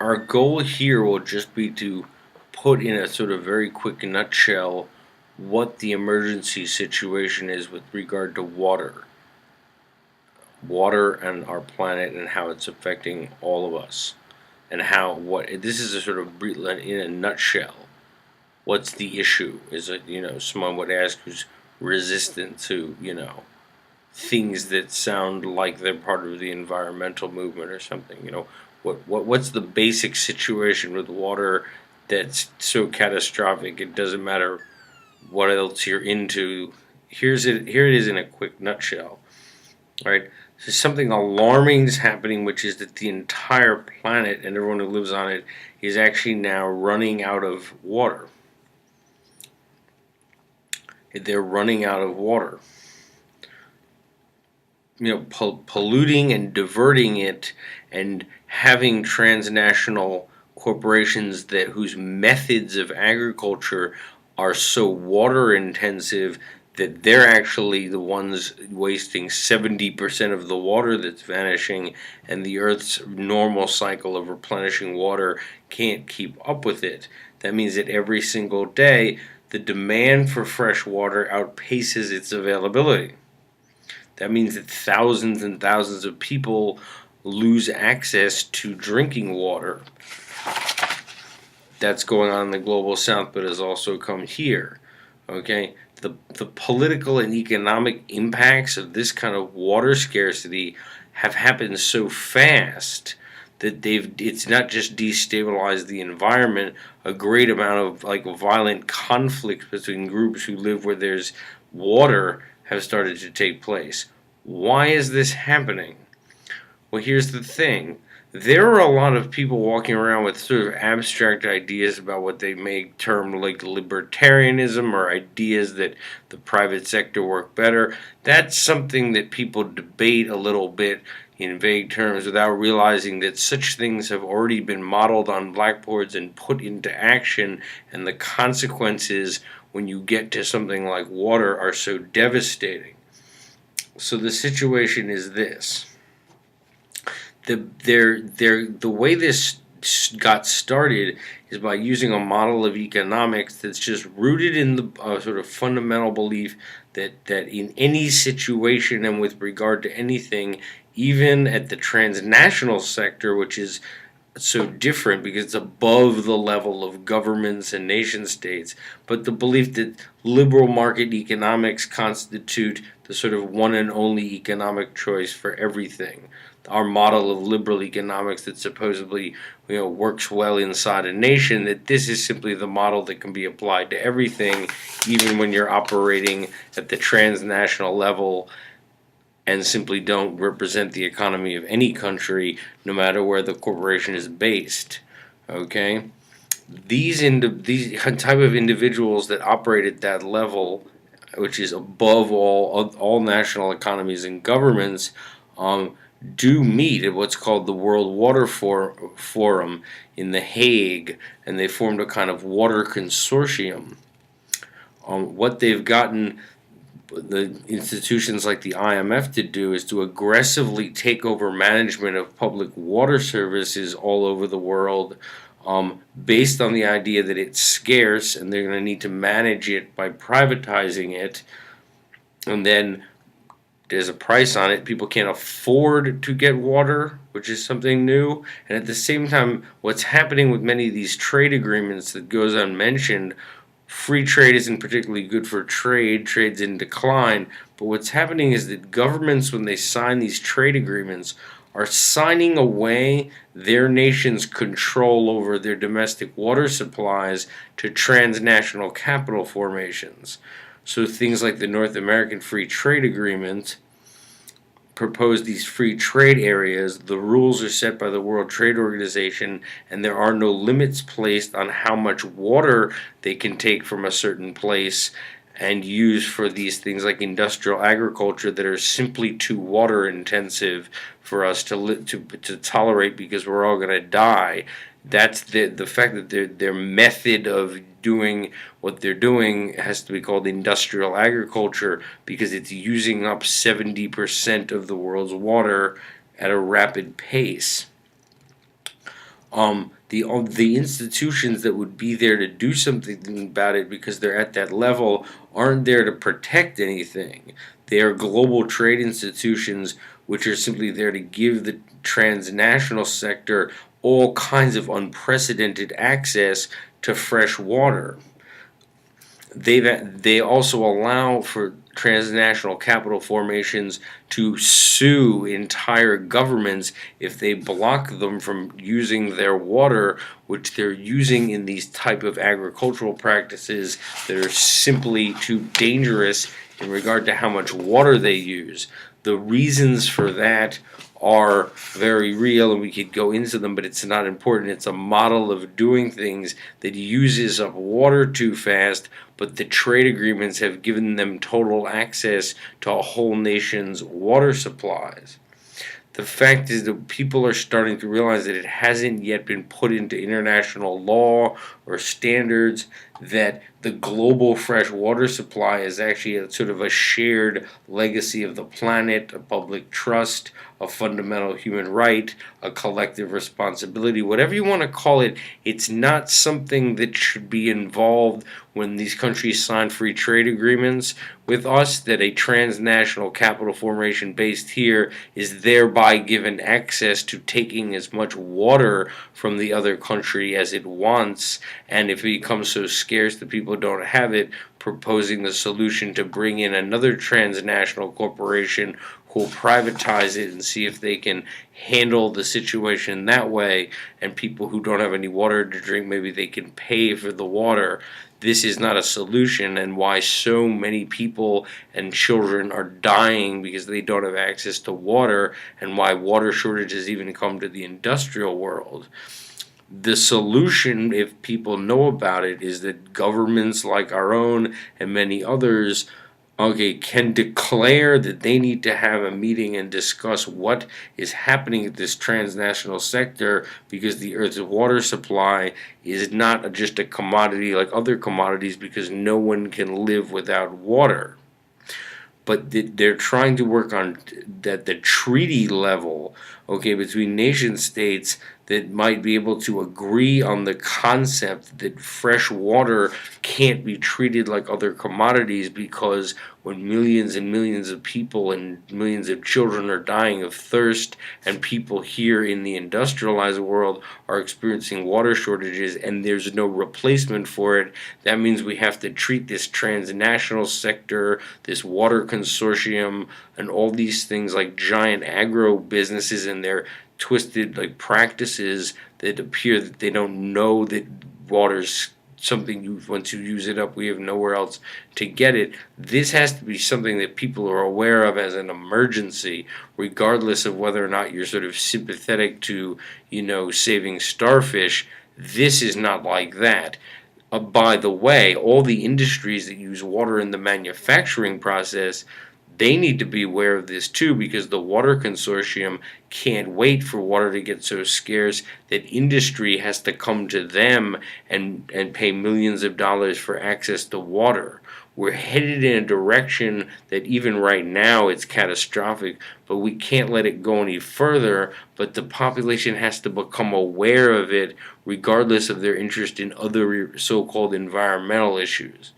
our goal here will just be to put in a sort of very quick nutshell what the emergency situation is with regard to water and our planet and how it's affecting all of us, and how what this is a sort of in a nutshell. What's the issue? Is it, someone would ask who's resistant to, things that sound like they're part of the environmental movement or something. What's the basic situation with water that's so catastrophic it doesn't matter what else you're into. Here it is in a quick nutshell. Right? So something alarming is happening, which is that the entire planet and everyone who lives on it is actually now running out of water. They're running out of water. Polluting and diverting it, and having transnational corporations whose methods of agriculture are so water intensive that they're actually the ones wasting 70% of the water that's vanishing, and the Earth's normal cycle of replenishing water can't keep up with it. That means that every single day, the demand for fresh water outpaces its availability. That means that thousands and thousands of people lose access to drinking water. That's going on in the global south, but has also come here. Okay? The political and economic impacts of this kind of water scarcity have happened so fast that it's not just destabilized the environment. A great amount of violent conflict between groups who live where there's water have started to take place. Why is this happening? Well, here's the thing. There are a lot of people walking around with sort of abstract ideas about what they may term like libertarianism, or ideas that the private sector work better. That's something that people debate a little bit in vague terms without realizing that such things have already been modeled on blackboards and put into action, and the consequences when you get to something like water are so devastating. So the situation is this. The way this got started is by using a model of economics that's just rooted in the sort of fundamental belief that in any situation and with regard to anything, even at the transnational sector, which is so different because it's above the level of governments and nation states, but the belief that liberal market economics constitute the sort of one and only economic choice for everything. Our model of liberal economics that supposedly works well inside a nation, that this is simply the model that can be applied to everything, even when you're operating at the transnational level and simply don't represent the economy of any country, no matter where the corporation is based. Okay? These type of individuals that operate at that level, which is above all national economies and governments, do meet at what's called the World Water Forum in The Hague, and they formed a kind of water consortium. What they've gotten the institutions like the IMF to do is to aggressively take over management of public water services all over the world, based on the idea that it's scarce and they're going to need to manage it by privatizing it. And then there's a price on it. People can't afford to get water, which is something new. And at the same time, what's happening with many of these trade agreements that goes unmentioned, free trade isn't particularly good for trade. Trade's in decline. But what's happening is that governments, when they sign these trade agreements, are signing away their nation's control over their domestic water supplies to transnational capital formations. So things like the North American Free Trade Agreement propose these free trade areas. The rules are set by the World Trade Organization, and there are no limits placed on how much water they can take from a certain place and use for these things like industrial agriculture that are simply too water intensive for us to tolerate, because we're all going to die. That's the fact that their method of doing what they're doing has to be called industrial agriculture, because it's using up 70% of the world's water at a rapid pace. The institutions that would be there to do something about it because they're at that level aren't there to protect anything. They are global trade institutions which are simply there to give the transnational sector all kinds of unprecedented access to fresh water. They also allow for transnational capital formations to sue entire governments if they block them from using their water, which they're using in these type of agricultural practices that are simply too dangerous in regard to how much water they use. The reasons for that are very real, and we could go into them, but it's not important. It's a model of doing things that uses up water too fast, but the trade agreements have given them total access to a whole nation's water supplies. The fact is that people are starting to realize that it hasn't yet been put into international law or standards that the global fresh water supply is actually a sort of a shared legacy of the planet, a public trust, a fundamental human right, a collective responsibility, whatever you want to call it. It's not something that should be involved when these countries sign free trade agreements with us, that a transnational capital formation based here is thereby given access to taking as much water from the other country as it wants, and if it becomes so scarce that people don't have it, proposing the solution to bring in another transnational corporation who will privatize it and see if they can handle the situation that way, and people who don't have any water to drink, maybe they can pay for the water. This is not a solution, and why so many people and children are dying because they don't have access to water, and why water shortages even come to the industrial world. The solution, if people know about it, is that governments like our own and many others, can declare that they need to have a meeting and discuss what is happening at this transnational sector, because the Earth's water supply is not just a commodity like other commodities, because no one can live without water. But they're trying to work on that the treaty level, between nation states, that might be able to agree on the concept that fresh water can't be treated like other commodities, because when millions and millions of people and millions of children are dying of thirst, and people here in the industrialized world are experiencing water shortages and there's no replacement for it, that means we have to treat this transnational sector, this water consortium, and all these things like giant agro businesses and their twisted practices that appear that they don't know that water's something once you use it up, we have nowhere else to get it. This has to be something that people are aware of as an emergency, regardless of whether or not you're sort of sympathetic to, saving starfish. This is not like that. By the way, all the industries that use water in the manufacturing process, they need to be aware of this too, because the water consortium can't wait for water to get so scarce that industry has to come to them and pay millions of dollars for access to water. We're headed in a direction that even right now it's catastrophic, but we can't let it go any further. But the population has to become aware of it, regardless of their interest in other so-called environmental issues.